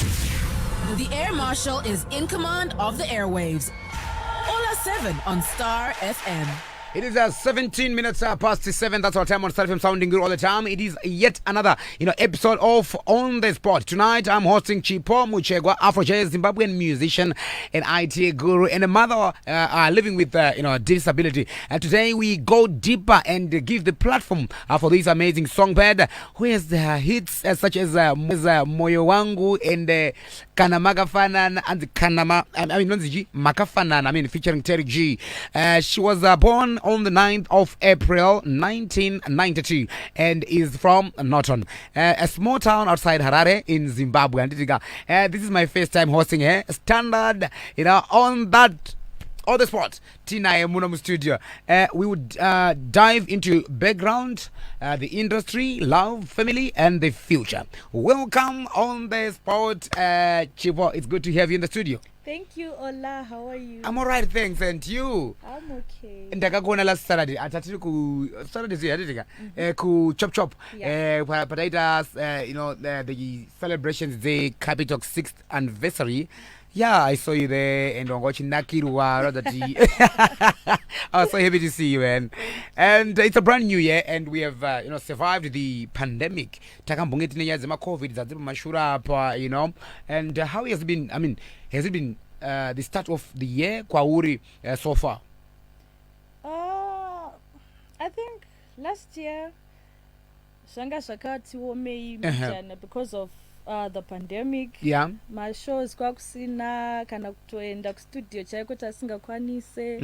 The Air Marshal is in command of the airwaves. Ollah 7 on Star FM. It is 17 minutes past 7. That's our time on Star FM, sounding good all the time. It is yet another, episode of On the Spot. Tonight, I'm hosting Chipo Muchegwa, Afro-Jazz Zimbabwean musician and IT guru, and a mother living with, disability. And today, we go deeper and give the platform for this amazing songbird who has hits such as Moyo Wangu and Kanamagafanan and Makafanan, featuring Terry G. She was born on the 9th of April 1992 and is from Norton, a small town outside Harare in Zimbabwe. And this is my first time hosting her. Standard, on the spot. Tina Munamu studio. We would dive into background, the industry, love, family, and the future. Welcome on the spot, Chipo. It's good to have you in the studio. Thank you, Ollah. How are you? I'm alright, thanks. And you? I'm okay. Ndakagona last Saturday. Atatiri ku Saturday ziyatika. Ku chop chop. Pataitas, the celebrations, the Capital 6th anniversary. Yeah, I saw you there and I'm watching Nakirwa. I was so happy to see you, man. And it's a brand new year, and we have, survived the pandemic. COVID, and how has it been? I mean, has it been the start of the year, Kwauri, so far? I think last year, because of the pandemic. Yeah. My shows kwakusina kana kutoenda kustudio chaiko tasingakwanise.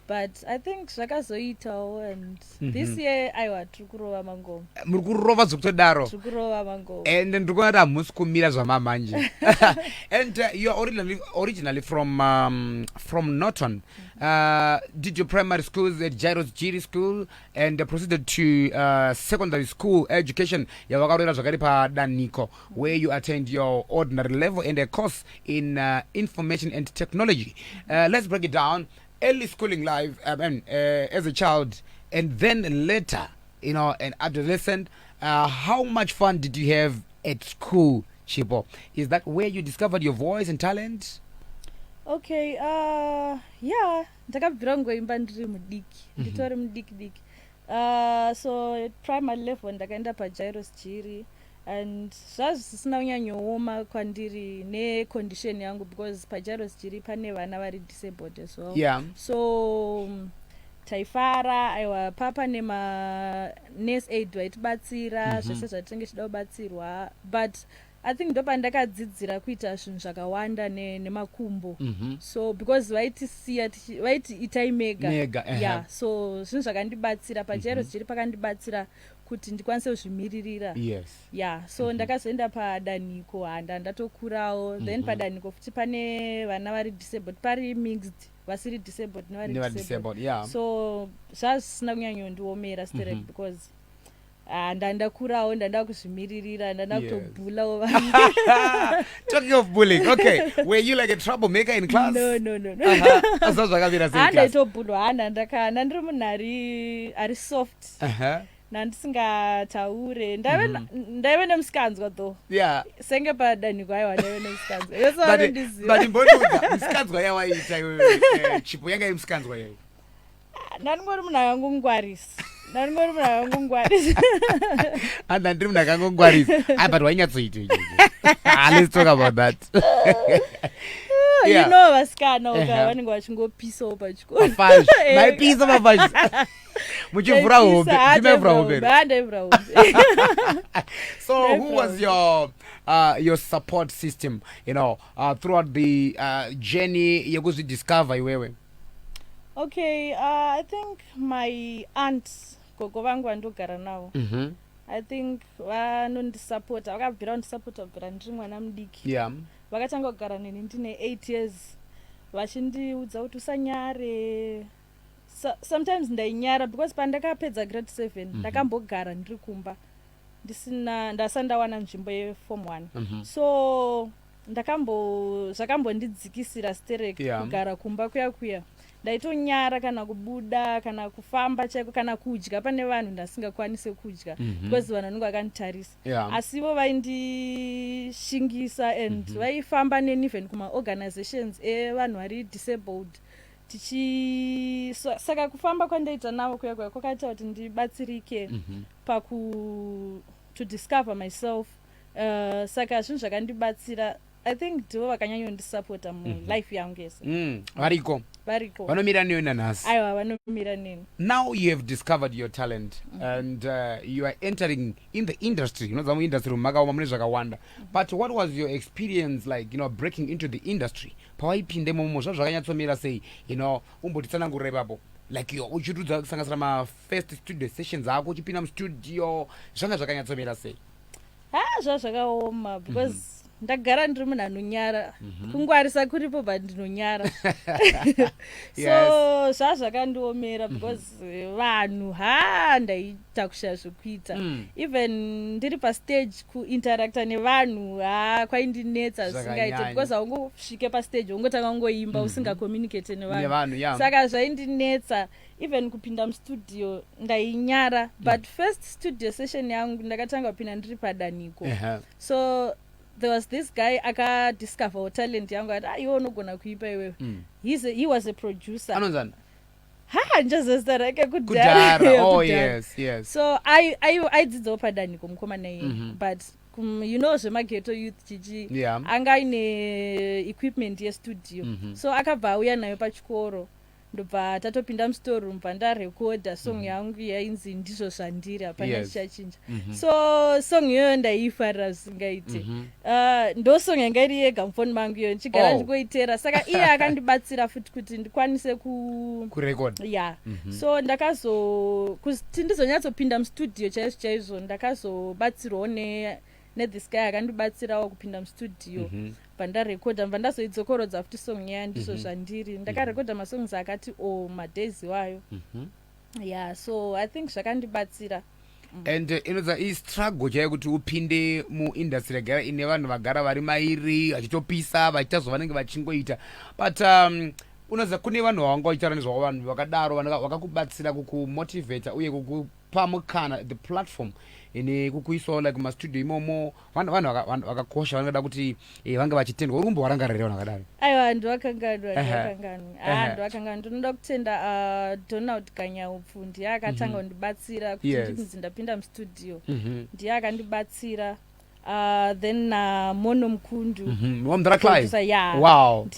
But I think zvakazoitawo, and this year aiwa turikurova mangoma. Murikurova zvokutodaro. Turikurova mangoma. And ndikuona kuti hamusi kumira zvamamanje. And you're originally from Norton. Did your primary schools at Jairos Giri School and proceeded to secondary school education yavakarora zvakare padaniko, where you attend your ordinary level and a course in information and technology. Let's break it down. Early schooling life, as a child, and then later, an adolescent. How much fun did you have at school, Chipo? Is that where you discovered your voice and talent? Okay, yeah, ndakabvira ngoimba ndiri mudiki, nditori mudiki. So at primary level ndakaenda paJairos Giri, and zvazvisina kunyanyooma kwandiri necondition yangu, because paJairos Giri pane vana vari disabled as well. Yeah. So taifara aiwa papa nema nurse aid vaitibatsira zvese zvatinenge tichida kubatsirwa, but I think ndopa ndakadzidzira kuita zvinhu zvakawanda nemakumbo. So because vaiti itai mega. Yeah, so zvinhu zvakandibatsira paJairos Giri pakandibatsira kuti ndikwanise kuzvimiririra. Yes. Yeah, so ndakazoenda padaniko ndatokurawo. Then padaniko futi pane vana vari disabled, pari mixed, vasiri disabled nevari disabled. Yeah. So zvazvisina kunyanyondiomera straight because ndandakurawo ndanda kuzvimiririra ndanda kutobhulawo vanhu. Talking of bullying, okay, were you like a troublemaker in class? No. Handaitobhulwa, ndiri munhu ari soft. Nandisingataure ndaive nemusikanzwa though. Yeah. Senge padaniko aiwa ndaive nemusikanzwa. But imboduka musikanzwa yawaita iwewe, Chipo yanga imusikanzwa yayo. Ndandingori munhu akangongwarisa. Andandiri munhu akangongwarisa. But wainyatsoita ichocho. Let's talk about that. You know vasikana vanenge vachingopisawo pachikoro. Maipisa mapashi. Muchivhura hope. Handaivhura hope. So who was your support system, throughout the journey yekuzvidiscover iwewe? Okay, I think my aunts, gogo vangu vandogara navo. I think vanondisapota, vakabvira kundisapota kubvira ndiri mwana mudiki. Yeah. Vakatanga kugara neni ndine 8 years. Vachindiudza kuti usanyare. Sometimes ndainyara because pandakapedza grade 7 ndakambogara ndiri kumba. Ndasandawana nzvimbo yeform 1. So zvakambondidzikisira sterek kugara kumba kuya. ndaitonyara kana kubuda kana kufamba chaiko kana kudya pane vanhu ndasingakwanise kudya because vanhu vanenge vakanditarisa asivo vaindishingisa and vaifamba neni even kumaorganizations evanhu vari disabled saka kufamba kwandaita navo kuya kwakaita kuti ndibatsirike to discover myself saka zvinhu zvakandibatsira I think ndivo vakanyanyondisapota mulife yangu yese variko vanomira neyo nanhasi aiwa vanomira neni. Now you have discovered your talent and you are entering in the industry unodza muindustry mumakaoma mune zvakawanda but what was your experience like breaking into the industry pawaipinde momo zvazvakanyatsomira sei umbotitsanangurira ipapo like uchitudza kusanganisira mafirst studio sessions ako uchipinda mustudio zvanga zvakanyatsomira sei? Zvakaoma because ndagara ndiri munhu anonyara kungwarisa kuripo but ndinonyara so zvazvakandiomera because vanhu ndaita kushaya zvekuita even ndiri pastage kuinteracta nevanhu kwaindinetsa zvisingaite because haungosvike pastage ungotanga ungoimba usingacommunicate nevanhu saka zvaindinetsa even kupinda mustudio ndainyara but first studio session yangu ndakatanga kupinda ndiri padaniko so there was this guy akadiscover talent yangu ati iwe unogona kuipa iwewe he was a producer anonzana njazesta rake kudhara oh yes so aidzidzawo padaniko mukomana iye but zvemageto youth chichi anga ine equipment yestudio so akabva auya nayo pachikoro ndobva tatopinda mustoreroom bva ndarekodha song yangu yainzi ndizvo zvandiri hapana chichachinja so song iyoyo ndaifarira zvisingaite ndo song yanga iri yega mufoni mangu iyoyo ndichigara ndingoitera saka iye akandibatsira futi kuti ndikwanise kurekodha so kuti ndizonyatsopinda mustudio chaizvo ndakazobatsirwawo nethis guy akandibatsirawo kupinda mustudio ndarekodha mva ndazoidzokorodza futi song yaya ndizvo zvandiri ndakarekodha masongs akati madays wayo so I think zvakandibatsira and inodza istruggle chaiyo kuti upinde muindustry yagara ine vanhu vagara vari mairi vachitopisa vachiita zvavanenge vachingoita but unodza kune vanhu vavanga vachitaura nezvavo vanhu vakadaro vakakubatsira kukumotivata uye kukupa mukana the platform ine kukuisawo like mumastudio imomo vanhu vakakosha vanoda kuti vange vachitendwa uri kumbowarangarira vanhu vakadaro? Aiwa ndovakanganwa ndinoda kutenda Donald Kanyaupfu ndiye akatanga kundibatsira kuti ndikunzi ndapinda mustudio ndiye akandibatsira then Mono Mkundu wow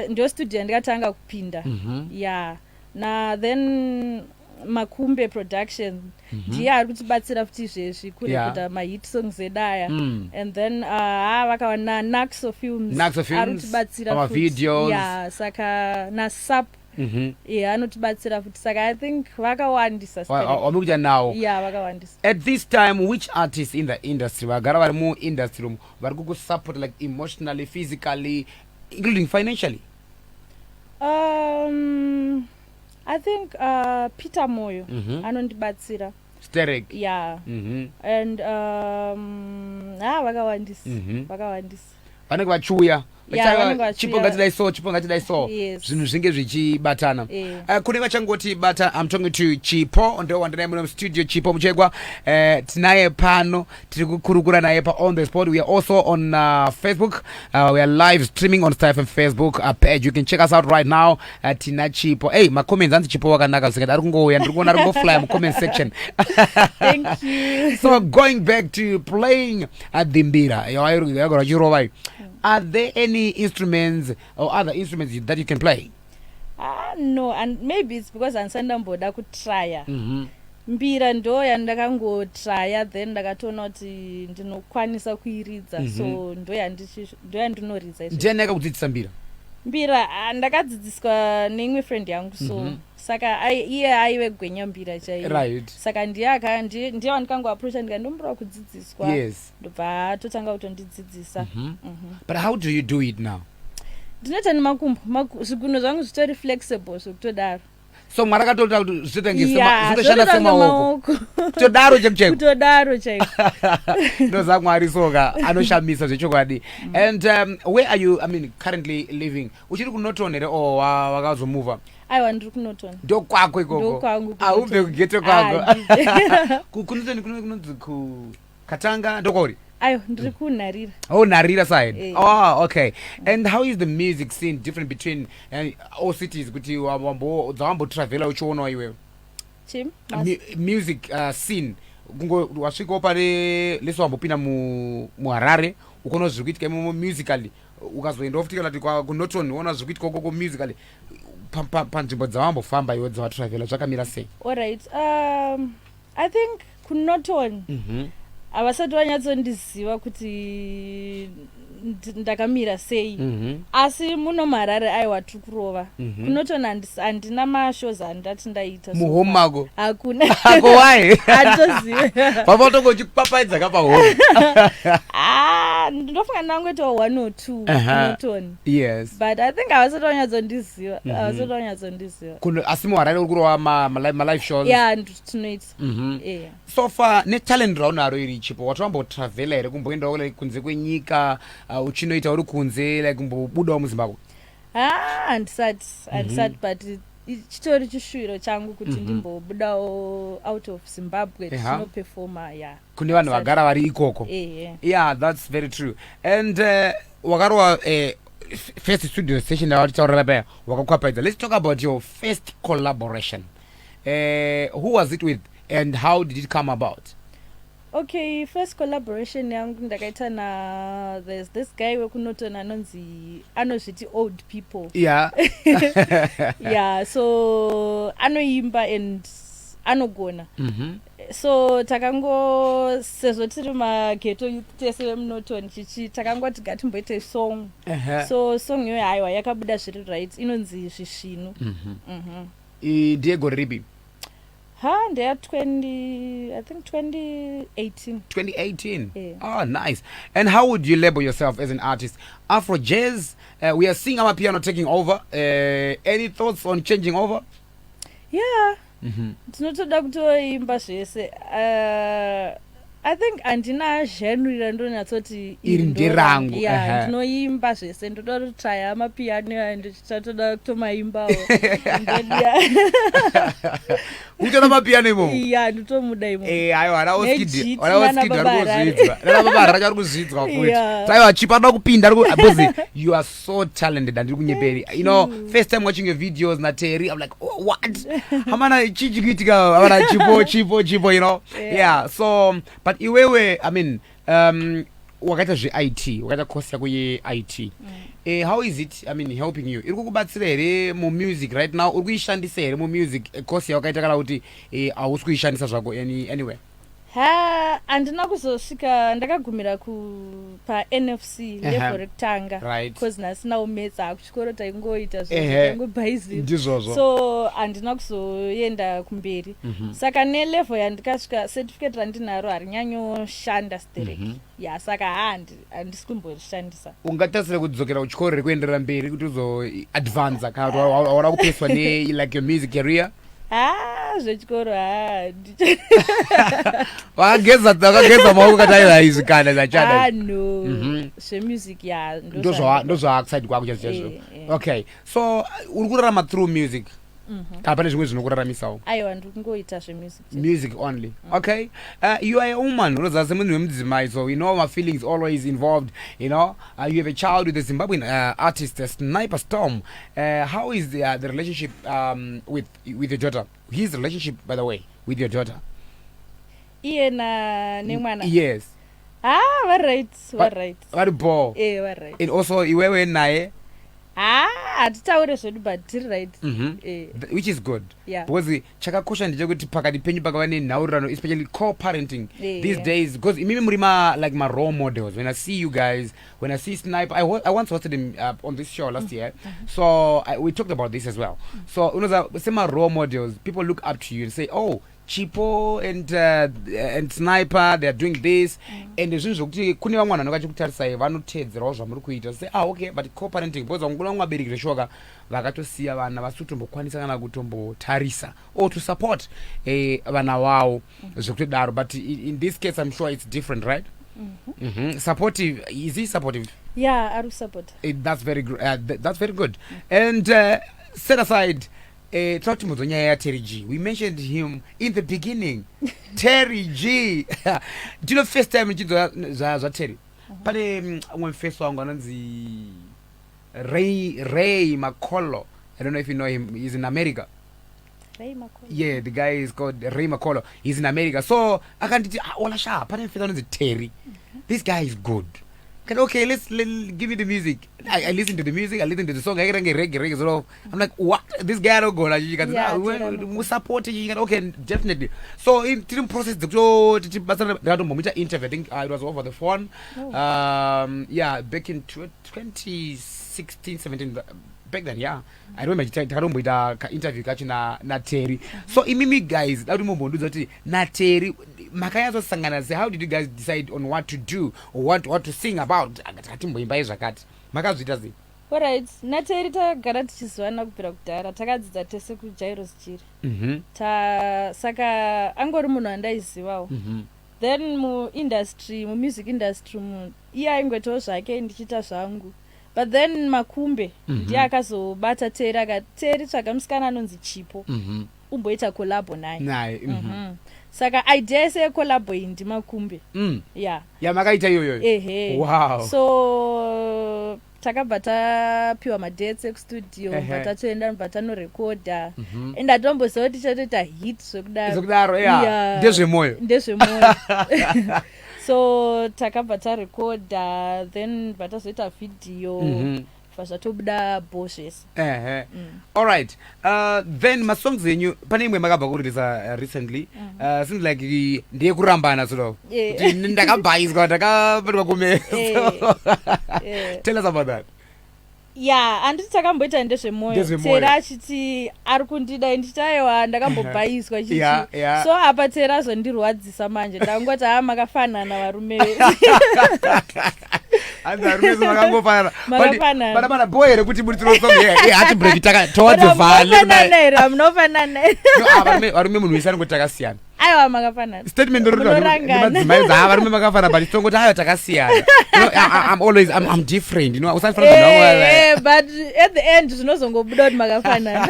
ndio studio yandikatanga kupinda then Makumbe Production ndiye ari kutibatsira futi izvezvi kurekodha mahit songs edaya and then vakawana Naxo Films ari kutibatsira mavideos saka nasap anotibatsira futi saka I think vakawandisa wamikuita nawo vakawandisa. At this time which artists in the industry vagara vari muindustry umu vari kukusupport like emotionally, physically, including financially? I think Peter Moyo anondibatsira Sterek and vakawandisa vanenge vachiuya chipo ngatidai so zvinhu zvinge zvichibatana kune vachangoti bata I'm talking to Chipo ndo wandinaye muno studio Chipo Muchegwa tinaye pano tiri kukurukura naye pa on the spot. We are also on Facebook, we are live streaming on Star FM Facebook page. You can check us out right now tina Chipo. Ma comments anti Chipo wakanaka zvikati ari kungouya ndiri kuona ari kungofly mu comment section. Thank you. So going back to playing at the mbira yagora chirova, are there any instruments or other instruments that you can play? No, and maybe it's because andisandamboda kutrya mbira ndo yandakangotrya then ndakatoona kuti ndinokwanisa kuiridza so ndo yandinoridza. Ndiani akakudzidzisa mbira ndakadzidziswa neimwe friend yangu so saka iye aive gwenya mbira chaiyo saka ndiye wandikangoaproacha ndikandombura kudzidziswa ndobva atotanga kutondidzidzisa. But how do you do it now? ndinoita nemakumbo zvigunwe zvangu zvitori flexible zvokutodaro so mwarakatota kuti zvitoshanda semaoko kutodaro chaiko ndoza Mwari soka anoshamisa zvechokwadi. And where are you currently living? Uchiri kuNorton here or wakazomuva? aiwa ndiri kunoton ndokwako ikoko ndokwangu aubve kugeto kwako kunotoni kunonzi katanga ndokwauri ayo ndiri kunharira Narira side okay. And how is the music scene different between all cities kuti dzawambotravela uchionawo iwewe music scene kungo wasvikawo pane leso wambopinda muharare ukonawo zviri kuitika imomo musically ukazoendawo futi kana kuti kunoton uona zviri kuitika ukoko musically panzvimbo dzawambofamba iwe dzawatravela zvakamira sei? Alright, I think kunoton havasati vanyatsondiziva kuti ndakamira sei asi muno marare aiwa tiri kurova kunotona handina mashows andati ndaita muhome mako hakuna ako waye handitozive papatongo uchipapaidza kapahome ndofunga ndangoitawo 1 or 2 kunotoni yes but I think havasati vanyatsondiziva havasati vanyatsondiziva asi muharare uri kurova malive shows tinoita so far netalent raunaro iri Chipo watambotravela here kumboendawo like kunze kwenyika uchinoita uri kunze like kumbobudawo muzimbabwe? handisati but chitori chishuviro changu kuti ndimbobudawo out of Zimbabwe tinoperforma kune vanhu vagara vari ikoko. Yeah, that's very true. And wakarova first studio session yavatitaurira paya wakakwapaidza. Let's talk about your first collaboration. Who was it with and how did it come about? Okay, first collaboration yangu ndakaita there's this guy wekunotona anozviti old people. Yeah, so anoimba and anogona. So sezvo tiri mageto tese vemunotoni takangoti gatimboite song. So song iyoyo aiwa yakabuda zviri right inonzi Zvishinu. Ndiye gore ripi? They're 2018. Yeah. Oh, nice. And how would you label yourself as an artist? Afro jazz, we are seeing our piano taking over. Any thoughts on changing over? Yeah. Tinotoda kutoimba zvese. I think andina genre randonyatsoti iri nderangu. Ndinoimba zvese ndoda kutraya amapiano ndichatoda kutomaimbawo. Uchiona mapiano imomo? Yeah, nditomuda imomo. Aiwa wanaoskidi vari kuzvidzwa futi. Aiwa Chipo kupinda because you are so talented and kunyeperi. You know, first time watching your videos na Terry, I'm like, oh, what? Hamana chichikuitika hamana Chipo, you know. Yeah, so but iwewe I mean wakaita zveIT wakaita course yako yeIT how is it I mean helping you iri kukubatsira here music right now uri kuishandisa here music course yawakaita kana kuti hausi kuishandisa zvako anyway? Handina kuzosvika ndakagumira paNFC level rekutanga because nasinawo metsa kuchikoro taingoita zvaingobhaizira so handina kuzoenda kumberi saka nelevel yandikasvika certificate randinaro harinyanyoshanda stereki saka handisi kumborishandisa. Ungatarisira kudzokera kuchikoro rekuenderera mberi kuti uzoadvansa kana kuti waona kupeswa like your music career? Zvechikoro wakageza maoko kataizvi kana zachada no zvemusic ndozvaakusaidi kwako chazvo. Okay, so uri kurarama through music kana pane zvimwe zvinokuraramisawo? Aiwa ndiri kungoita zvemusic music only. Okay, you are a woman unoziva semunhu wemudzimai, so you know my feelings always involved, you know. You have a child with a Zimbabwean artist Sniper Storm. How is the relationship with your daughter? His relationship, by the way, with your daughter? Iye nemwana? Yes. Vari bo. Vari. And also iwewe naye? Hatitaure zvedu but tiri right. Which is good. Yeah. Because chakakosha ndechekuti pakati penyu pakava nenhaurirano, especially co-parenting these days, because imimi muri like my role models. When I see you guys, when I see Sniper, I once hosted him on this show last year, so we talked about this as well. So say my role models, people look up to you and say, oh, Chipo and Sniper, they are doing this, and there's kuti kune vamwe vanhu vakachikutarisai vanotedzerawo zvamuri kuita, say okay, but co-parenting because vamwe vabereki zveshoka vakatosiya vana vasitombokwanisa kana kutombotarisa or to support vana vavo zvekutodaro, but in this case I'm sure it's different, right? Supportive, is he supportive? Yeah, I support. That's very good. That's very good. And set aside Talk to Terry G. We mentioned him in the beginning. Terry G. Do you know first time za Terry? Pane when first song ananzi Ray McCullough. I don't know if you know him. He's in America. Ray McCullough. Yeah, the guy is called Ray McCullough. He's in America. So I can't Ollah sha. Pane first ananzi Terry. This guy is good. Okay, let's give me the music. I listen to the music, I listen to the song, I get reggae sort of. I'm like, what? This guy don't go like you can we support you can okay, definitely. So in the process the interview, I think it was over the phone. Yeah, back in 2016, 17 back then, yeah. I remember the interview catching na Terry. So imimi guys, that remember that na Terry Makaya sangana say how did you guys decide on what to do or what to sing about? Alright, na Terry tagara tichizwana kupira kudhara takadzidza tese kuJairos Chiri. Saka angori munhu andaizivawo. Then mu music industry iye aingoitawo zvake ndichiita zvangu. But then Makumbe ndiye akazobata Terry akati Terry tsvaga musikana anonzi Chipo. Umboita collabo naye. Saka idea se collabo indi Makumbe. Yeah. Ya makaita yoyo. Wow. So takabata piwa madates ekustudio batatoenda batano recorder and atomboziva kuti chatoita hit zvekudaro yeah ndezvemoyo so takabata recorder then batazoita video zvatobuda bosses. All right. Then my songs enyu pane imwe makabva kuririsa recently. Seems like ndiye kurambana sort of. Ndakabhaiswa ndakabatwa kumeso. Tell us about that. Yeah, anditi takamboita ndezvemoyo. Tera achiti ari kundida nditaiwa ndakambobhaiswa chichi. So apa Tera azondirwadzisa manje ndangoti makafanana varume. Azarume makangofanana. But mana boy rekuti muri tinosonga hati break taka towards the valley. Munofanana. No, varume munhu wese anongoti takasiyana. Aiwa makafanana. Statement ndoradzimai varume makafanana but tongoti aiwa takasiyana. I'm different, you know. But at the end zvinozongobuda kuti makafanana.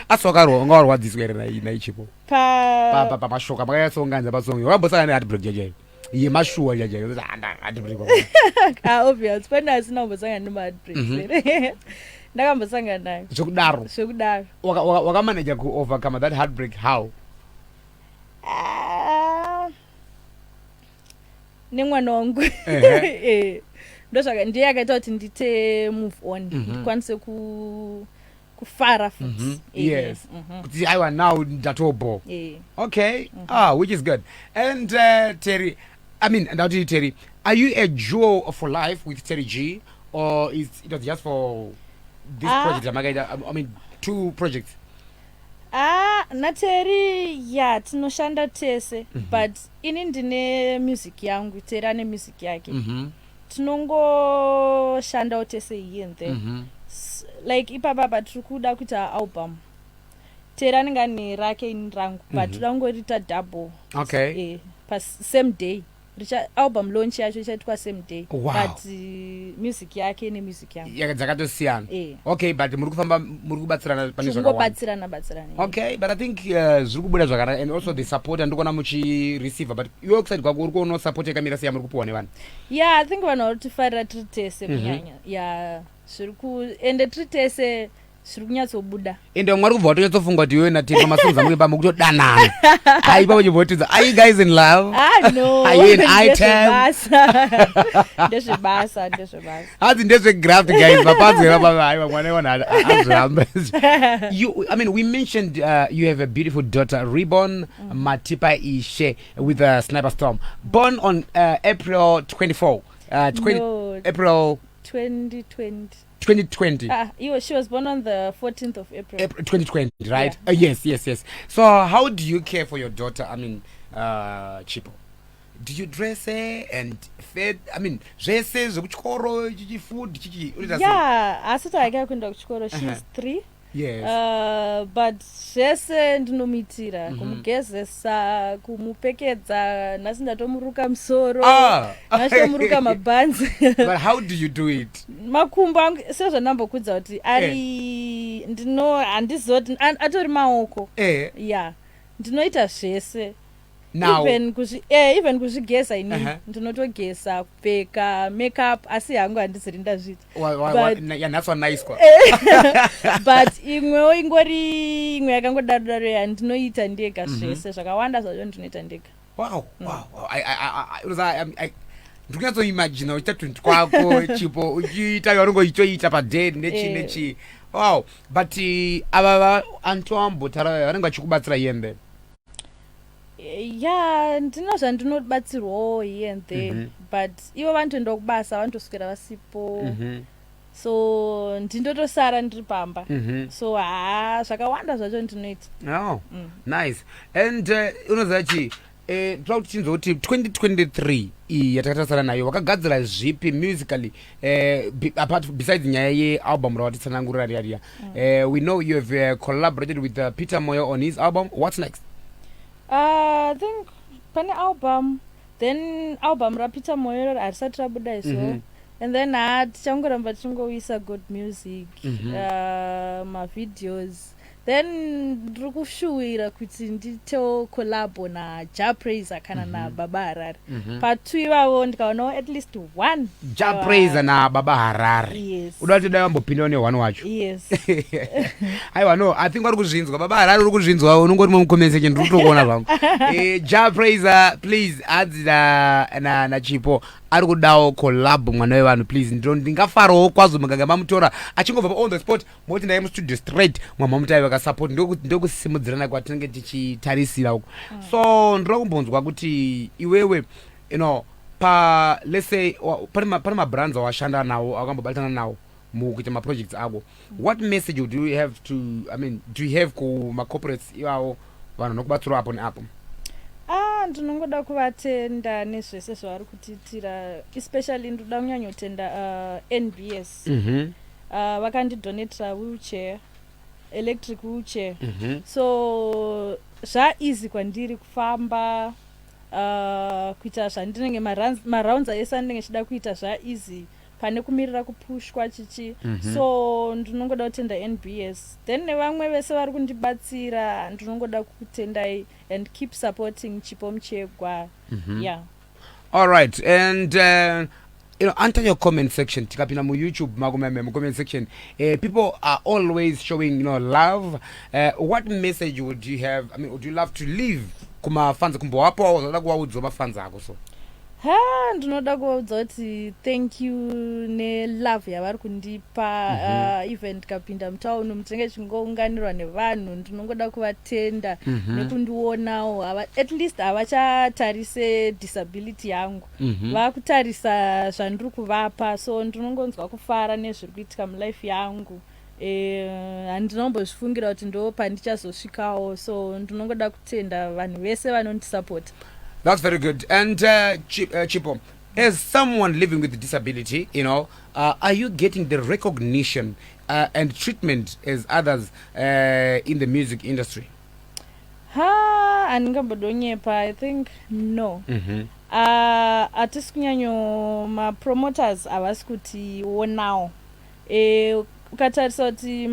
Aswakarwadziswa here naichipo. Pamashoka makayatsonganza pasongo. Wakambosangana hati break jajayo. Ye mashuwa jajayo. Obvious. Pana asina kumbosangana nemaheartbreak. Ndakambosangana nayo. Zvekudaro. Wakamanage ku overcome that heartbreak how? Nemwana wangu. Ndosaka ndiye akaita kuti ndite move on. Ndikwanise kufara futhi. Yes. Kuti aiwa now ndatobo. Okay. Which is good. And Terry, I mean, now to you, Terry, are you a duo for life with Terry G, or it was just for this project? I mean, two projects. Na Terry, yeah, tinoshanda tese, but ini ndine music yangu, Terry ane music yake. Tinongoshanda tese here and there. Like ipapa tikuda kuita album. Terry anenge ane rake ini rangu, but tangorita double. Okay. Pas same day. Album launch yacho ichaitwa same day. Wow. But music yake ne music yangu. Yakadzakatosiyana. Okay, but muri kubatsirana pane zvakawanda. Okay, but I think zviri kubuda zvakanaka and also the support andikona muchi receiver, but iwe kuside kwako uri kuona support yakamira sei muri kupuwa nevanhu. Yeah, I think vanhu vari kufarira tiri tese munyanya. Yeah, ende tiri tese zviri kunyatsobuda. Ende mwari kubva watonyatsofunga kuti iwe naTerry pamasongs amwe pamwe kutodanana. Aipa uchibvotidza, are you guys in love? No. Are you in item? Ndezvebasa. Hazi ndezvegraft guys, mapanzera pamwe mwana iwana azvamba. I mean, we mentioned you have a beautiful daughter, Reborn Matipa Ishe with a Sniper Storm, born on April 24. April 2020. She was born on the 14th of April. 2020, right? Yeah. Yes. So how do you care for your daughter? I mean, Chipo, do you dress her and feed? I mean, dresses, food, yeah, asita kuenda kuchikoro. She's 3. Yes. But zvese ndinomuitira kumugezesa, kumupfekedza, nhasi ndatomuruka musoro, nhasi tomuruka mabhanzi. But how do you do it? Makumbo angu sezvandambokudza kuti ari handizoti atori maoko. Yeah, ndinoita zvese. Now, even kuzvigeza ini ndinotogeza, kupfeka, makeup, asi hangu handiziri ndazviti. That's what nice kwa. But imwewo ingori imwe yakangodaro yandinoita ndega zvese, zvakawanda zvacho ndinoita ndega. Wow. Ndikunyatsoimagina uchiita tuntu kwako Chipo uchiita yaunongoitoita padhead nechi. Wow. But ava antu ambotara vanenge vachikubatsira yembe. Yeah, ndino zvandinobatsirwawo here and there, but ivo vantoenda kubasa vantoswera vasipo. So ndindotosara ndiri pamba. So zvakawanda zvacho ndinoita. Oh, nice. And unoziva chi toda kuti chinzwa kuti 2023 iyi yatakatasara nayo wakagadzira zvipi musically apart besides nyaya yealbum rawatitsanangurira riya. We know you have collaborated with Peter Moyo on his album. What's next? I think pane album, then album raPeter Moyo harisati rabuda iso. And then tichangoramba tichingowisa good music, videos. Then ndiri kushuwira kuti ndito collabo na Japraise kana na Baba Harare. Patu ivavo ndikaonawo at least one. Japraise na Baba Harare. Yes. Udati dai wambopindawo ne1 wacho. Yes. Aiwa no, I think vari kuzvinzwa. Baba Harare uri kuzvinzwa, unongori mucomment section ndiri kutokuona zvangu. Japraise, please adzi na Chipo ari kudawo collab mwana wevanhu, please. Ndingafarawo kwazvo mukanga mamutora achingobva on the spot moti ndaye mustudio straight mwamamutavi vakasupport. Ndokusimudzirana kwatinenge tichitarisira uko. So ndiri kumbonzwa kuti iwewe let's say pane mabrands awashanda nawo akambobatana nawo mukuita maprojects ako. What message do you have do you have kuma-corporates iwawo vanhu nokubatsira apo neapo? Ndinongoda kuvatenda nezvese zvavari kutiitira, especially ndoda kunyanyotenda NBS. Vakandidonatira wheelchair, electric wheelchair. So zvaeasy kwandiri kufamba, kuita zvandinenge marounds ese andinenge chida kuita zvaeasy pane kumirira kupushwa chichi. So ndinongoda kutenda NBS. Then nevamwe vese vari kundibatsira ndinongoda kutendai and keep supporting Chipo Muchegwa. Yeah. All right. And under your comment section, tikapinda mu YouTube mu comment section, people are always showing love. What message would you have? Would you love to leave kuma fans kumbo wapo au unataka kuwaudza mafans ako? So ndinoda kuvaudza kuti thank you nelove yavari kundipa. Even ndikapinda mutauni mutinenge chingounganirwa nevanhu, ndinongoda kuvatenda nekundionawo. At least havachatarise disability yangu, vakutarisa zvandiri kuvapa. So ndinongonzwa kufara nezviri kuitika mulife yangu. Handinombozvifungira kuti ndo pandichazosvikawo. So ndinongoda kutenda vanhu vese vanondisapota. That's very good. And Chipo, as someone living with a disability, are you getting the recognition and treatment as others in the music industry? Andingambodonyepa, I think no. Hatisi kunyanyo ma-promoters havasi kutionawo. Ukatarisa kuti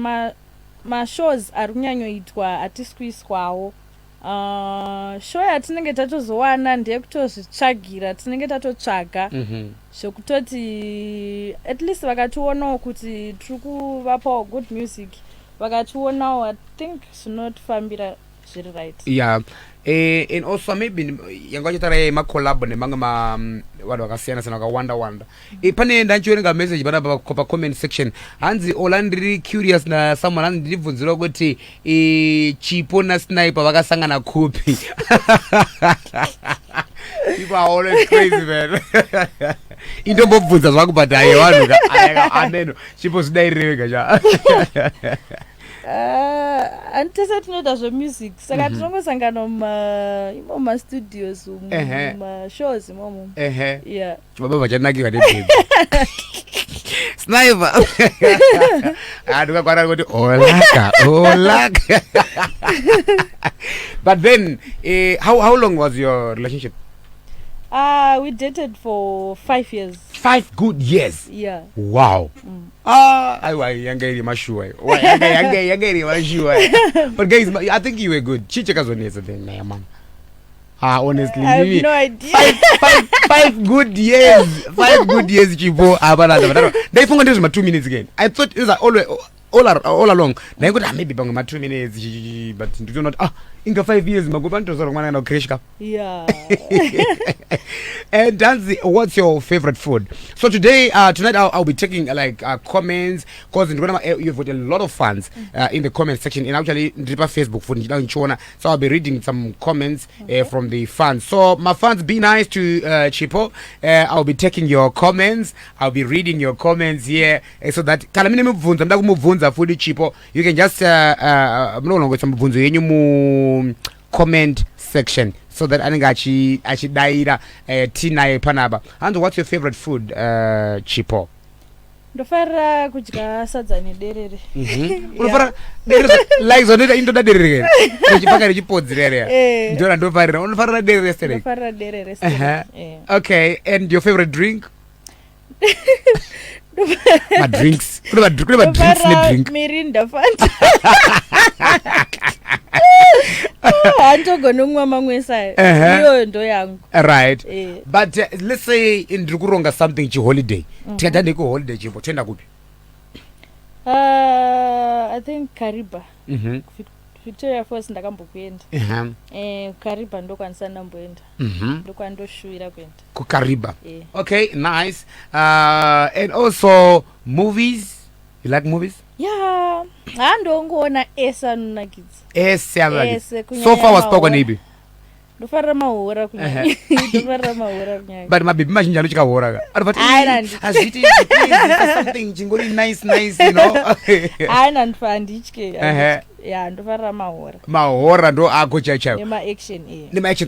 ma-shows ari kunyanyoitwa hatisi kuiswawo. Show yatinenge tatozowana ndeyekutozvitsvagira, tinenge tatotsvaga zvekutoti at least vakationawo kuti tiri kuvapawo good music, vakationawo I think zvinotifambira zviri right. Yeah. And also maybe yanga chitara ma-collab nemanga vanhu vakasiyana siyana vakawanda. Pane ndachiwerenga message pa comment section, hanzi Ollah ndiri curious na someone hanzi ndibvunzira kuti Chipo na Sniper vakasangana kupi. People are always crazy, man. Indombobvunza zvangu but vanhu aneno Chipo sidairire cha. Antese tinoita zvemusic saka tinongosangana mumastudios shows imomo. Yeah. Chibaba vachanakirwa nebaby. sniper. Ollah. But then, how long was your relationship? We dated for 5 years. 5 good years. Yeah. Wow. Younger But guys, I think you were good. Chicheka's on then, man. Honestly, I have no idea. Five good years. 5 good years, Chipo. They found my 2 minutes again. I thought it was all along. Then I could maybe my 2 minutes, but do not. In 5 years, my go to crash cup. Yeah. And Danzi, what's your favorite food? So today, tonight, I'll be taking comments, because you've got a lot of fans in the comment section. And actually, Dripa Facebook for Chona. So I'll be reading some comments from the fans. So my fans, be nice to Chipo. I'll be taking your comments. I'll be reading your comments here, so that Chipo, you can just comment section, so that I think actually daira tina panaba. And what's your favorite food, Chipo? Ndofara kudya sadza nederere. Ndofara like zoneta into that derere. Ndipaka richipodzerere. Ndofara derere restaurant. Ndofara derere restaurant. Okay, and your favorite drink? My drinks. What about drinks? Mirinda Fanta. Antogonumwa mamwesa. Iyo ndo yangu. Right. But let's say in Drukuronga something to holiday. Tenda ko holiday chipo. Tenda kupi? I think Kariba. Victoria Falls ndakambokuenda. Kariba ndo kwanisa ndamboenda. Ndo kwandoshuira kuenda. Ku Kariba. Okay, nice. And also movies. You like movies? Yeah. Andongoona esa nunakidza. Ese. So far was spoken ibi. Ndofara mahora kunyanya. Ndofara mahora kunyanya. But mabibi machinja ndo chikahora. But azviti something chingori nice, you know. Aina ndifanditye. Yeah, ndofara mahora ndo ako chacha. Nema action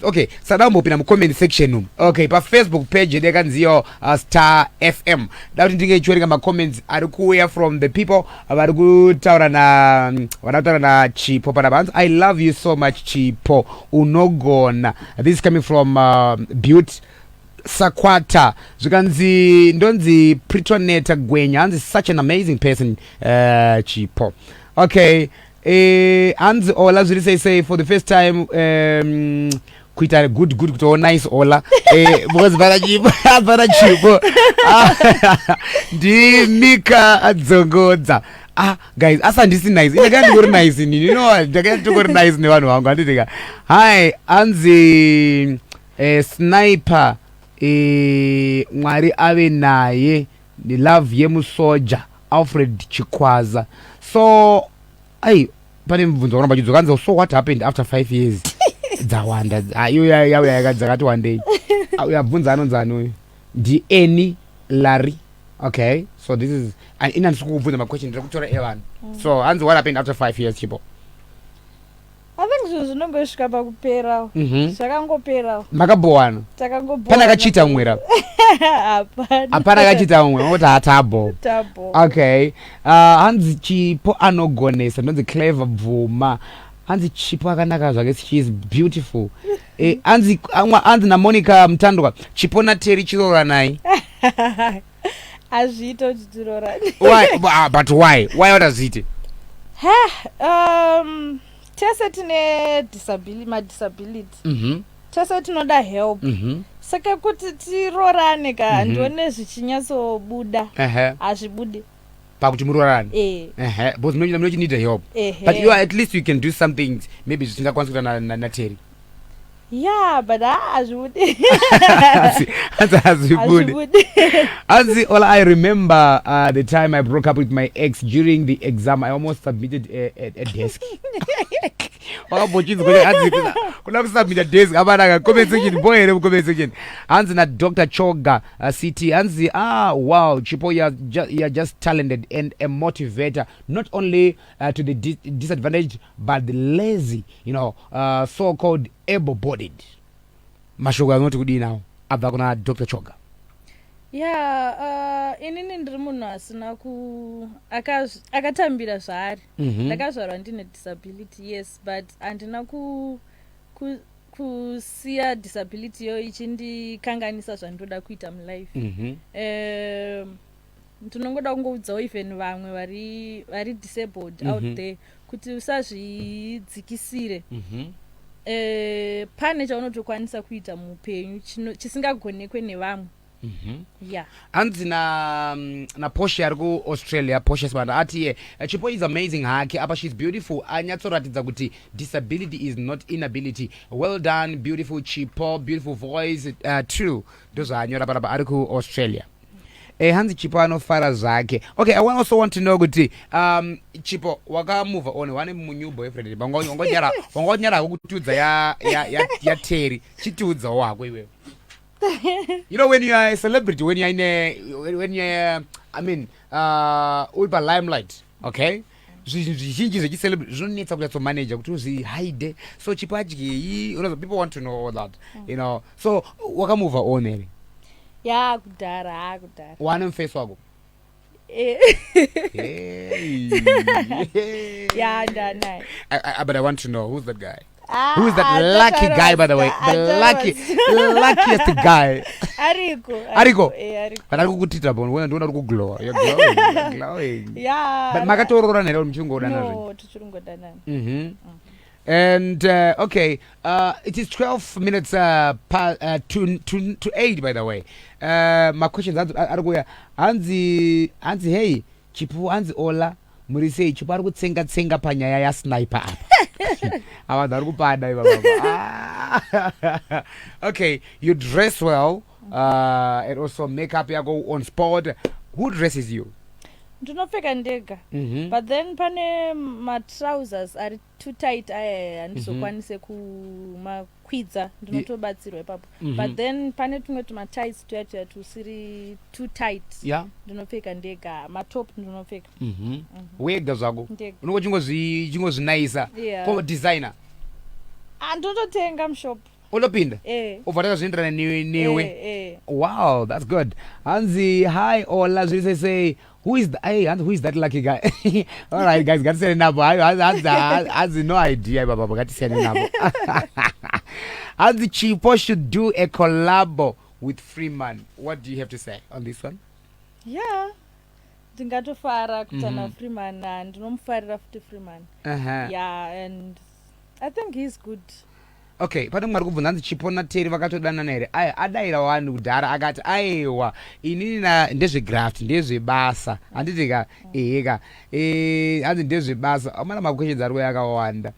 Okay, sadambo pina mu comment section. Okay, pa Facebook page dekanziyo Star FM. Dauti ndinge chwerenga ma comments ari kuya from the people vari kutaura na Chipo Panabanz. I love you so much Chipo. Unogona. This is coming from Butte Sakwata. Zvikanzi ndonzi Pritoneta Gwenya. Anzi such an amazing person, Chipo. Okay. And Ollah say for the first time kuita good to nice Ollah because bara Chipo di mika adzongodza guys asandisi nice ndakati ngori nice you know ndakati ngori nice ne vanhu vangu anditika hi anzi sniper mwari ave naye ni love yemusoja Alfred Chikwaza. So pane mubvunzo wakona pachidzokanza. So what happened after 5 years? Dzawanda yakadzakati wandei uyabvunza anonzani uyu ndieni Larry. Okay, so this is inandisi kukubvunza maquestion ndiri kutora evanhu. So hanzi what happened after 5 years Chipo? I think zvinhu zvinongosvika pakupera. Zvakangopera. Makabowana. Takangobona. Pana kachita mumwe. Hapana kachita mumwe. Oti hatabo. Okay. Hanzi Chipo anogonesa. Ndonzi Clever Bvuma. Hanzi Chipo akanaka zvake. She is beautiful. Hanzi na Monica Mtandwa. Chipo na Terry chirora nai. Azvito chitirora. Why? But why? Why otazviti? Tese tine disability. Tese tinoda help. Saka kuti tirorane ka ndone zvichinyatsobuda. Hazvibudi. Pakuti murorane. But you need help. But you at least you can do some things. Maybe zvisingakwanisa na Terry. Yeah, but hazvibudi. Ollah, I remember the time I broke up with my ex during the exam. I almost submitted a desk. Submit a desk. Comment section. Na Dr. Choga CT. Wow, Chipo, you're just talented and a motivator, not only to the disadvantaged but the lazy, so-called able-bodied. Mashoga not good now. Abakuna Dr. Choga. inini ndiri munhu asina akatambira zvaari. Ndakazvarwa ndine disability, yes, but handina kusiya disability yo ichindikanganisa zvandoda kuita mulife. Ndinongoda kungoudzawo even vamwe vari disabled out there kuti usazvidzikisire. Pane chaunotokwanisa kuita muupenyu chisingagonekwe nevamwe. Hanzi na Porsche ari kuAustralia, Porsche sibanda ati Chipo is amazing hake apa, she's beautiful, anyatsoratidza kuti disability is not inability. Well done, beautiful Chipo, beautiful voice. True, ndozvaanyora parapa ari kuAustralia. Hanzi Chipo anofara zvake. Okay, I also want to know kuti Chipo wakamove on wane new boyfriend wangonyara kutudza ya Terry chitudza wako iwewe. You know, when you are a celebrity, when you're ulpa limelight, okay? Zvizhinji zvechicelebrity zvinonetsa kunyatso manager kuti uzvihide. So Chipo people want to know all that, you know. So wakamove on ere. Kudhara. Wane mface wako? Ndanaye. But I want to know, who's that guy? Who is that lucky guy, by the way? The luckiest guy. Ariko. But Ariko kutita bon. When don't Ariko glow. You're glowing. But makatorora nero mchungo dana. No, tuchungo dana. And okay, it is 12 minutes to 8, by the way. My question is, Ariko Anzi, hey, Chipo Anzi Ollah. Murise Chipo ari kutsenga panyaya ya sniper apa. Avanhu vari kupada iva baba. Okay, you dress well, and also makeup yako on spot. Who dresses you? Ndinopfeka ndega. But then pane trousers are too tight, handizokwanise kumakwidza, ndinotobatsirwa ipapo. But then pane tumwe tights tuyatuya tusiri too tight. Ndinopfeka ndega, matop ndinopfeka. Wega zvako? Unongo chingozvinaisa. Ko designer? Ndinototenga mushop. Unopinda? Ovhataka zvinoenderana newe? Wow, that's good. Hanzi, hi Ollah, say who is that lucky guy? All right, guys, got to say nabo. Hanzi, no idea, baba. Got to say nabo. Hanzi, Chipo should do a collab with Freeman. What do you have to say on this one? Ndingatofara kutana Freeman and ndinomufarira futi Freeman. And I think he's good. Okay, pane mwari kubvunza hanzi Chipo naTerry vakatodanana here. Adaira vanhu kudhara akati aiwa inini ndezvegraft ndezvebasa handitika eheka hanzi ndezvebasa amana makweshedzi ari kuya akawanda.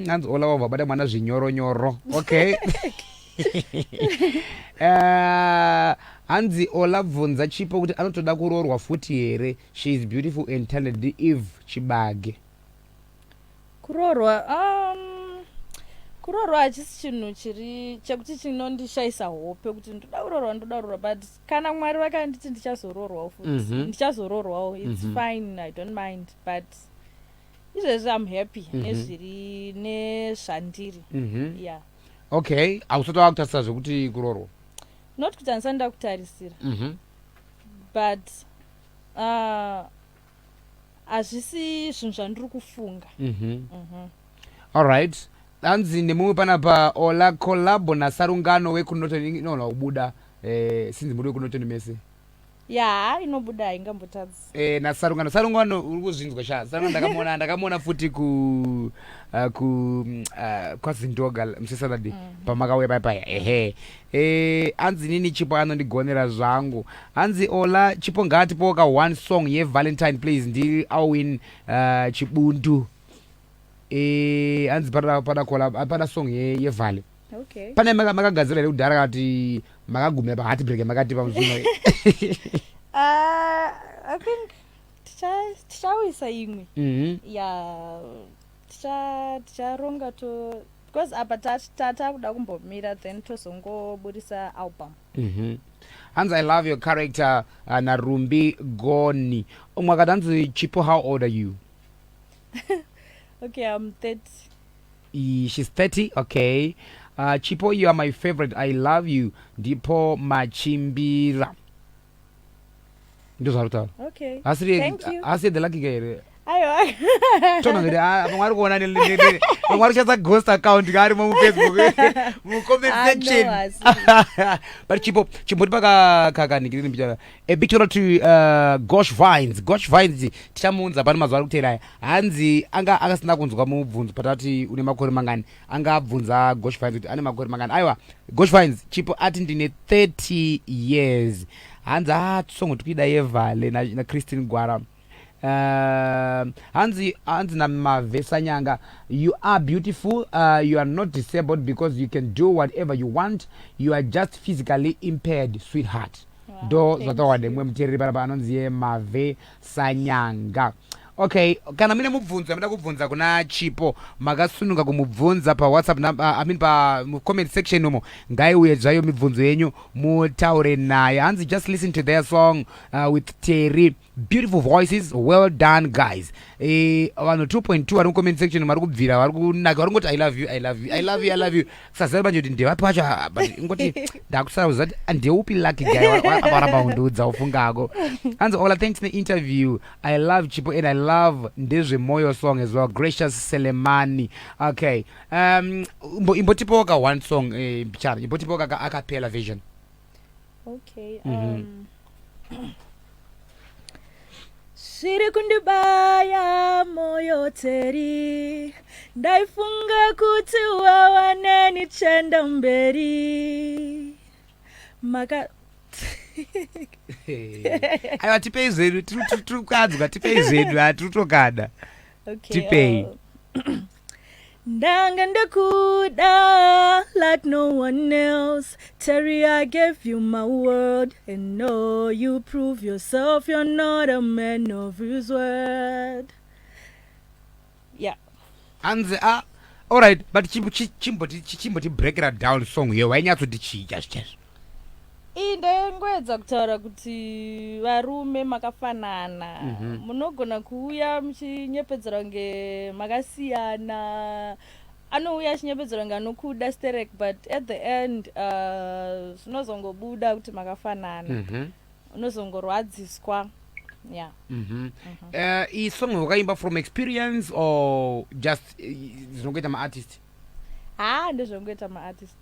Hanzi Ollah wabva bata mwana zvinyoronyoro. Okay. Hanzi Ollah bvunza Chipo kuti anotoda kuroorwa futi here. She is beautiful and talented. Eve Chibage. Kuroorwa hachisi chinhu chekuti chinondishaisa hope kuti ndoda kuroorwa, but kana Mwari vakanditi ndichazoroorwawo futi ndichazoroorwawo, it's fine, I don't mind, but izvezvi I'm happy nezviri nezvandiri. Okay, hausati wakutarisira zvekuti kuroorwa? Not kuti handisanda kutarisira, but hazvisi zvinhu zvandiri kufunga. All right. Hanzi nemumwe panapa Ollah collab naSarungano wekunotoni kubuda sinzi muri wekunotoni mese. Inobuda haingambotadzi. naSarungano uri kuzvinzwa sha. Sarungano ndakamuona futi kwaZindoga musesaturday pamakauya paya. Hanzi nini Chipo anondigonera zvangu. Hanzi Ollah Chipo ngatipoka one song yeValentine please ndiri awin Chibundu. Hanzi pada song yeVale. Okay. Pane makagadzira here kudhara kati makagumira paheartbreak makati pamuzuno. I think tichawisa imwe. Ticharonga to because apa takuda kumbomira then tozongobudisa album. Hanzi, I love your character Narumbi Goni. Mwakati hanzi Chipo, how old are you? Okay, I'm 30. She's 30, okay. Chipo, you are my favorite. I love you. Ndipo Machimbira. ndozvarutaura Okay. asi Thank you. asi the lucky guy here Aiwa. tona ngiri pamwe ari kuona pamwe ari kuchatsa ghost account arimo mufacebook mucomment section but chipo ndi pakakanikiriri mbichara a big shout out to Gosh Vines tichamuunza pani mazuva ari kuteeraya hanzi anga akasina kunzwa mubvunzo patati une makore mangani anga abvunza Gosh Vines kuti ane makore mangani aiwa Gosh Vines chipo ati ndine 30 years hanzi tsongo tikuida yevhale na Christine Gwara hanzi namavhesa nyanga you are beautiful, you are not disabled because you can do whatever you want, you are just physically impaired sweetheart. Do zvatawane mwe muteereri panapa anonzi mavhesa nyanga. Okay, kana mine mubvunzo yamida kubvunza kuna Chipo makasununga kumubvunza pa WhatsApp pa comment section umo ngaiuye zvayo mibvunzo yenyu mutaure naye. Hanzi just listen to their song with Terry, beautiful voices, well done guys. Vanhu 2.2 vari comment section vari kubvira vari kunaka vari ngoti I love you sazavi manje kuti ndevapi pacho ngoti ndakusara kuzati ndeupi lucky guy varamba kundiudza ufungako. Hanzi Ollah, thanks ne interview, I love Chipo and I love ndezvemoyo song as well, Gracious Selemani. Okay, imbotipoka one song bichara imbotipoka acapella version. Okay. Shiri kundibaya moyo Teri, ndaifunga kuti wawane nichenda mberi maka aiwa tipei zvedu turikukadzwa tipei zvedu hatirutokada tipei. Ndanga ndakuda like no one else. Terry, I gave you my word, and no, you prove yourself. You're not a man of his word. Yeah. And all right, but chimboti break it down song here. Why not to the chi just? Ndengwedza kutaura kuti varume makafanana, munogona kuuya muchinyepedzera kunge makasiyana, anouya achinyepedzera kunge anokuda sterek, but at the end zvinozongobuda kuti makafanana, unozongorwadziswa. Yeah. Is song wakaimba from experience or just zvinongoita maartist? Ndezvongoita maartist.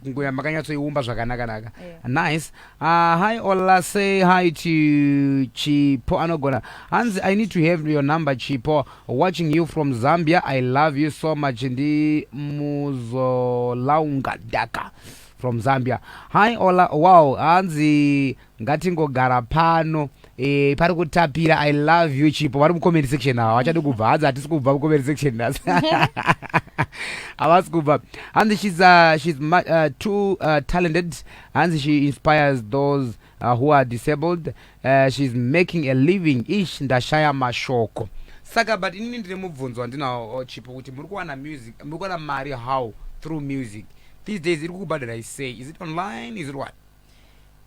Nguya makanyatsoiumba zvakanaka. Nice. Hi Ollah, say hi to Chipo Anogona. Hanzi, I need to have your number Chipo. Watching you from Zambia. I love you so much. Ndi Muzolaunga Daka from Zambia. Hi Ollah. Wow, Hanzi ngatingogara pano. Pari kutapira I love you Chipo. Vari mucomment section now. Vachade kubva hadzi hatisi kubva mucomment section now. And she's too talented, and she inspires those who are disabled. She's making a living ish ndashaya mashoko saka. But inini ndine mubvunzo wandinawo Chipo kuti muri kuwana music, muri kuwana mari how through music these days? Iri kukubhadhara, I say, is it online, is it what?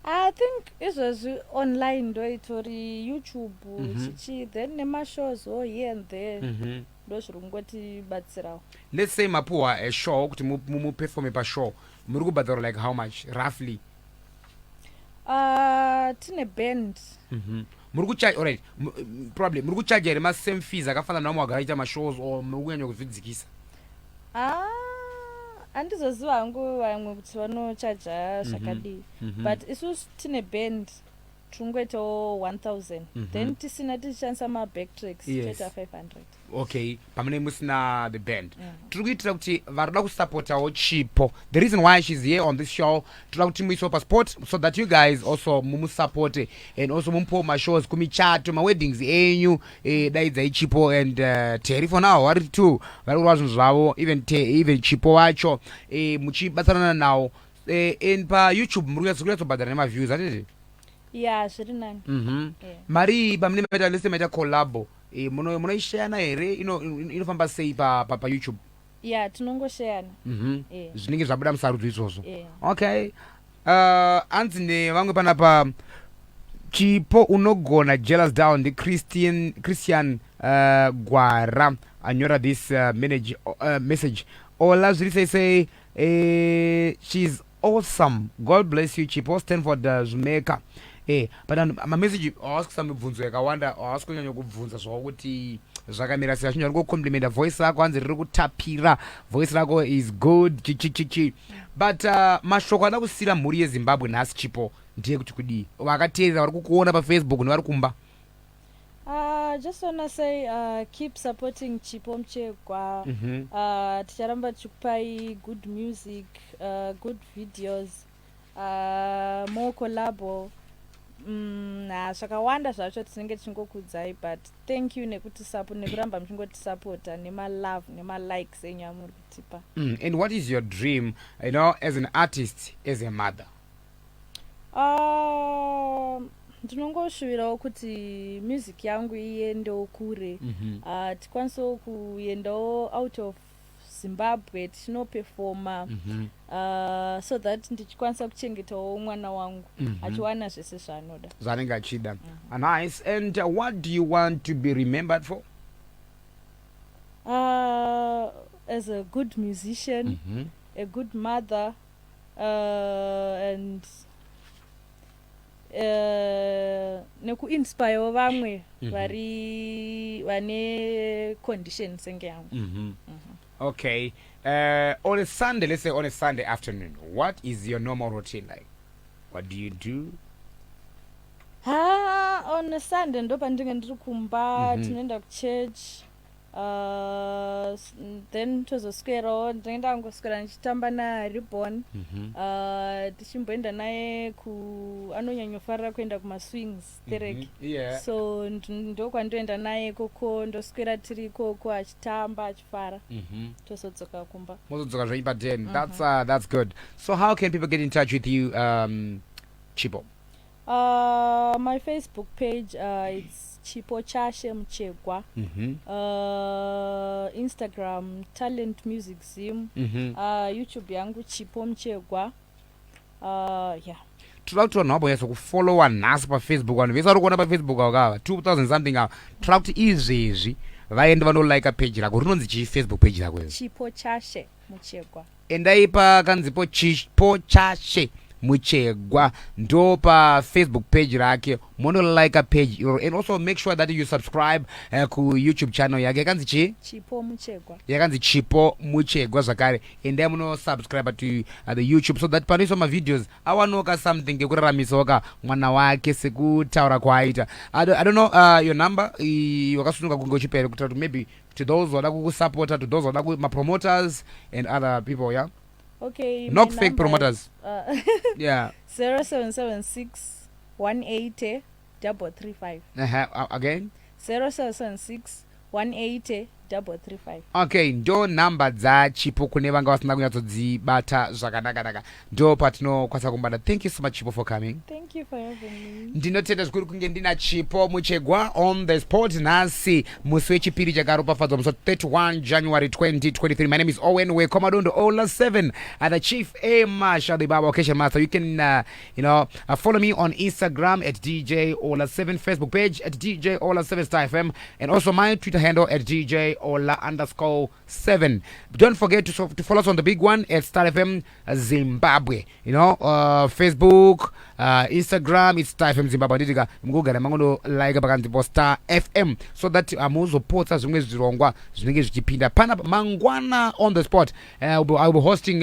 I think izvozvi online ndo itori YouTube then nemashows here and there ndozviri kungotibatsirawo. Let's say mapuwa a show kuti muperforme pa show muri kubhadhara like how much roughly? Tine band. Muri kucharge, alright, probably muri kucharge iri same fees akafanana namwe wakaita mashows or muri kunyanya kuzvidzikisa? Handizoziva hangu vamwe kuti vanochaja zvakadii, but isusu tine band tungoitawo 1000 then tisina tichishandisa mabacktracks toita 500. Okay, pamene musina the band. Tiri kuitira kuti varikuda kusapotawo Chipo. The reason why she's here on this show, tiri kuti muisewo passport so that you guys also mumusupport and also mumupo mashows kumichato, maweddings enyu, daidzai Chipo and Terry for now vari two vari kurwa zvinhu zvavo, even Chipo wacho muchibatsirana nawo and pa YouTube muri kunyatsobhadhara nemaviews atete? Yeah, zviri nani. Mari pamene maita lese maita collabo munoishayana here inofamba sei pa YouTube? Yeah, tinongoshayana. Zvinenge zvabuda musarudzo izvozvo. Okay, hanzi nevamwe panapa Chipo unogona jealous down the Christian Gwara anyora this message. Ollah zviri say she's awesome. God bless you Chipo. Stanford Jamaica. but mameseji awasikusa mibvunzo yakawanda awasikunyanya kubvunza zvakuti zvakamira sei achinja rikukomplimenta voice rako hanzi riri kutapira voice rako is good chichichichi but mashoko ada kusiyira mhuri yezimbabwe nhasi Chipo ndiye kuti kudii vakateerera vari kukuona pafacebook nevari kumba? Just wanna say keep supporting Chipo Muchegwa. Ticharamba tichikupai good music, good videos, more collabo. Zvakawanda zvacho tinenge tichingokudzai, but thank you nekuti nekuramba muchingotisapota nemalove nemalikes enyu amuri kutipa. And what is your dream, you know, as an artist, as a mother? Ndinongoshuvirawo kuti music yangu iendewo kure, tikwanisewo kuendawo out of Zimbabwe tichinoperforma, so that ndichikwanisa kuchengetawo mwana wangu achiwana zvese zvaanoda zvanenge achida. Nice. And what do you want to be remembered for? As a good musician, a good mother, and nekuinspirewo vamwe vane condition senge yangu. Okay. On a Sunday, let's say on a Sunday afternoon, what is your normal routine like? What do you do? On a Sunday ndo pandinenge ndiri kumba, tinoenda kuchurch, then tozoswerawo ndinenge ndangoswera ndichitamba naRibbon, tichimboenda naye anonyanyofarira kuenda kumaswings tereke, so ndokwandoenda naye koko ndoswera tiri ikoko achitamba achifara, tozodzoka kumba. Mozodzoka zvaipa 10. That's good. So how can people get in touch with you, Chipo? My Facebook page, it's Chipo Muchegwa. Instagram Talent Music Zim. YouTube yangu Chipo Muchegwa. Yeah. Toda kuti vanhu vabonyasa kufollowa nhasi pafacebook, vanhu vese vari kuona pafacebook akava 2000 something ava, toda kuti izvezvi vaende vanolika page rako. Rinonzi chii Facebook page rako? Chipo Muchegwa. Endai pakanzipo Chipo Muchegwa ndo pa Facebook page rake, like a page, and also make sure that you subscribe ku YouTube channel yake yakanzi Chipo Muchegwa. Yakanzi Chipo Muchegwa zvakare, endai muno subscribe to the YouTube so that panoiswa ma videos awanoka something ngekuraramisawo mwana wake sekutaura kwaita. I don't know your number wakasununga kunge uchipere kuti maybe to those wada kukusupporta, to those wada ma promoters and other people, yeah. Okay, not fake promoters. Yeah. 0776 180 335. Again? 0776 180 335. Okay, ndo namba dza Chipo kune vanga vasina kunyatsodzibata zvakanaka. Ndo patinokwanisa kumbada. Thank you so much, Chipo, for coming. Thank you for having me. Ndinotenda zvikuru kunge ndina Chipo Muchegwa on the spot nhasi musi wechipiri chakaropafadzwa musi 31 January 2023. My name is Owen we Komadondo Ollah 7 the Chief A Marshal the Baba Occasion Master. You can follow me on Instagram at DJ Ollah 7, Facebook page at DJ Ollah 7 Star FM, and also my Twitter handle at DJ Ollah_7. Don't forget to follow us on the big one at Star FM Zimbabwe. Facebook, Instagram, it's Star FM Zimbabwe. Nditika mkugara mangono like pakanzipo Star FM so that muzopotsa zvimwe zvirongwa zvinenge zvichipinda pana mangwana on the spot. I will be hosting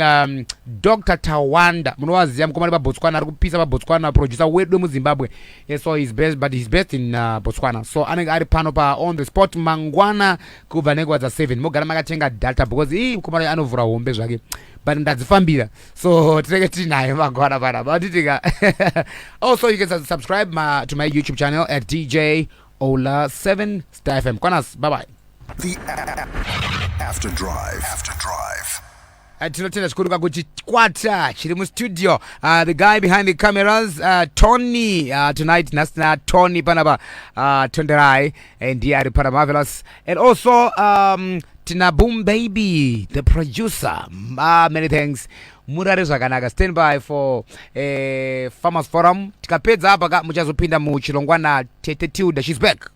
Dr. Tawanda. Munowaziya mukomana paBotswana, ari kupisa paBotswana, producer wedu muZimbabwe. Yes, so he's based in Botswana. So anenge ari pano pa on the spot mangwana kubva nenguva dza7. Mogara makatenga data because mukomana anovhura hombe zvake. But ndadzifambira, so tinenge tinaye magwana pana batitika. Also you can subscribe to my YouTube channel at DJ Ollah 7 Star FM. Kwanas, bye bye. The After Drive. Tinotenda zvikuru kakuti kwata chiri mustudio, the guy behind the cameras, Tony. Tonight nasina Tony panapa Tonderai and ari para Marvelous, and also tina Boom Baby the producer. Many thanks. Murare zvakanaka. Stand by for Farmers Forum. Tikapedza apa muchazopinda muchirongwa na Tete Tilda. She's back.